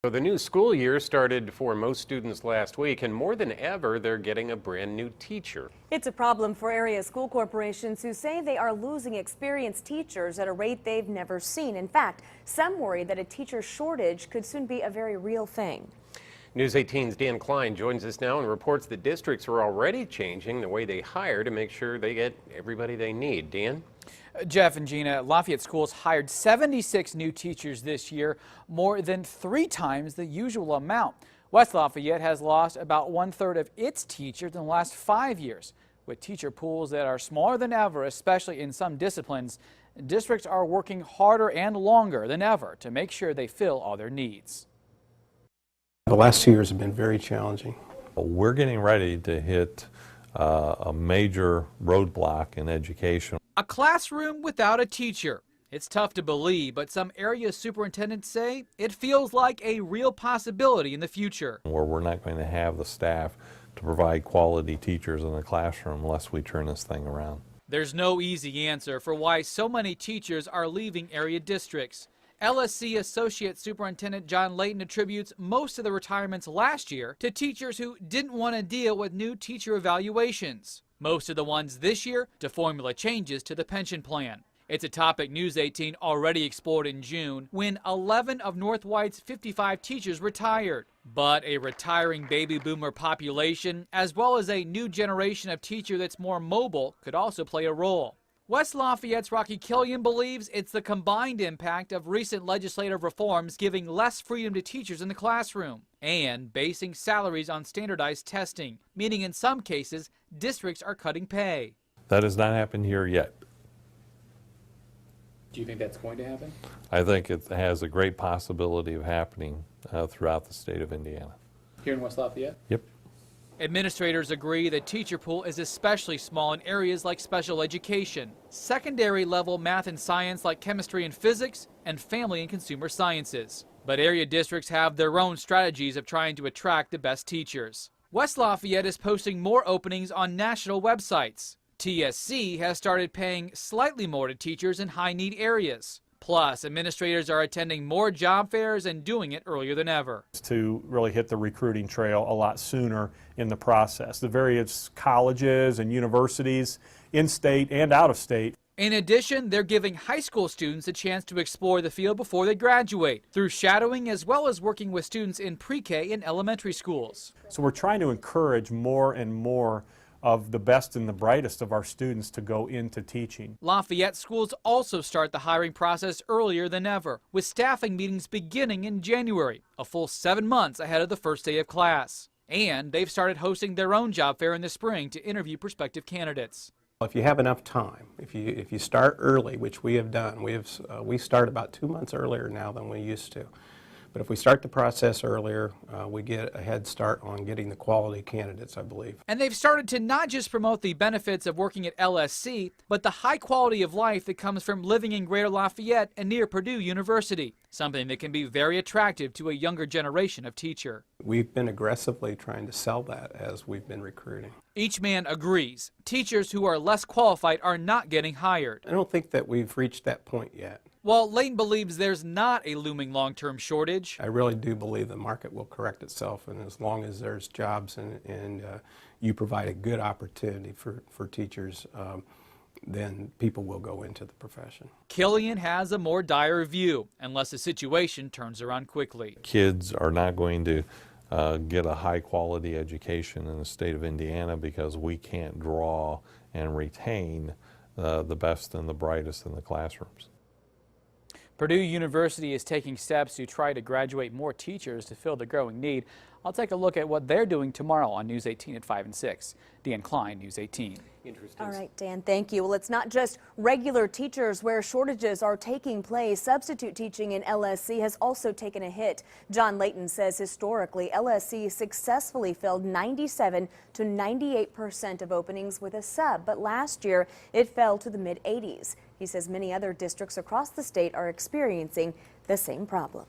So the new school year started for most students last week, and more than ever, they're getting a brand new teacher. It's a problem for area school corporations who say they are losing experienced teachers at a rate they've never seen. In fact, some worry that a teacher shortage could soon be a very real thing. News 18's Dan Klein joins us now and reports that districts are already changing the way they hire to make sure they get everybody they need. Dan? Jeff and Gina, Lafayette Schools hired 76 new teachers this year, more than 3 times the usual amount. West Lafayette has lost about 1/3 of its teachers in the last 5 years. With teacher pools that are smaller than ever, especially in some disciplines, districts are working harder and longer than ever to make sure they fill all their needs. The last 2 years have been very challenging. We're getting ready to hit a major roadblock in education. A classroom without a teacher. It's tough to believe, but some area superintendents say it feels like a real possibility in the future. Where we're not going to have the staff to provide quality teachers in the classroom unless we turn this thing around. There's no easy answer for why so many teachers are leaving area districts. LSC Associate Superintendent John Layton attributes most of the retirements last year to teachers who didn't want to deal with new teacher evaluations. Most of the ones this year to formula changes to the pension plan. It's a topic News 18 already explored in June when 11 of North White's 55 teachers retired. But a retiring baby boomer population, as well as a new generation of teacher that's more mobile, could also play a role. West Lafayette's Rocky Killian believes it's the combined impact of recent legislative reforms giving less freedom to teachers in the classroom and basing salaries on standardized testing, meaning in some cases districts are cutting pay. That has not happened here yet. Do you think that's going to happen? I think it has a great possibility of happening throughout the state of Indiana. Here in West Lafayette? Yep. Administrators agree the teacher pool is especially small in areas like special education, secondary level math and science like chemistry and physics, and family and consumer sciences. But area districts have their own strategies of trying to attract the best teachers. West Lafayette is posting more openings on national websites. TSC has started paying slightly more to teachers in high-need areas. Plus, administrators are attending more job fairs and doing it earlier than ever. To really hit the recruiting trail a lot sooner in the process. The various colleges and universities, in-state and out-of-state. In addition, they're giving high school students a chance to explore the field before they graduate through shadowing as well as working with students in pre-K and elementary schools. So we're trying to encourage more and more of the best and the brightest of our students to go into teaching. Lafayette schools also start the hiring process earlier than ever, with staffing meetings beginning in January, a full 7 months ahead of the first day of class. And they've started hosting their own job fair in the spring to interview prospective candidates. If you have enough time, if you start early, which we have done, we start about 2 months earlier now than we used to. But if we start the process earlier, we get a head start on getting the quality candidates, I believe. And they've started to not just promote the benefits of working at LSC, but the high quality of life that comes from living in Greater Lafayette and near Purdue University, something that can be very attractive to a younger generation of teacher. We've been aggressively trying to sell that as we've been recruiting. Each man agrees. Teachers who are less qualified are not getting hired. I don't think that we've reached that point yet. While Layton believes there's not a looming long-term shortage, I really do believe the market will correct itself, and as long as there's jobs and you provide a good opportunity for teachers, then people will go into the profession. Killian has a more dire view unless the situation turns around quickly. Kids are not going to get a high-quality education in the state of Indiana because we can't draw and retain the best and the brightest in the classrooms. Purdue University is taking steps to try to graduate more teachers to fill the growing need. I'll take a look at what they're doing tomorrow on News 18 at 5 and 6. Dan Klein, News 18. Interesting. All right, Dan, thank you. Well, it's not just regular teachers where shortages are taking place. Substitute teaching in LSC has also taken a hit. John Layton says historically, LSC successfully filled 97 to 98% of openings with a sub, but last year it fell to the mid-80s. He says many other districts across the state are experiencing the same problem.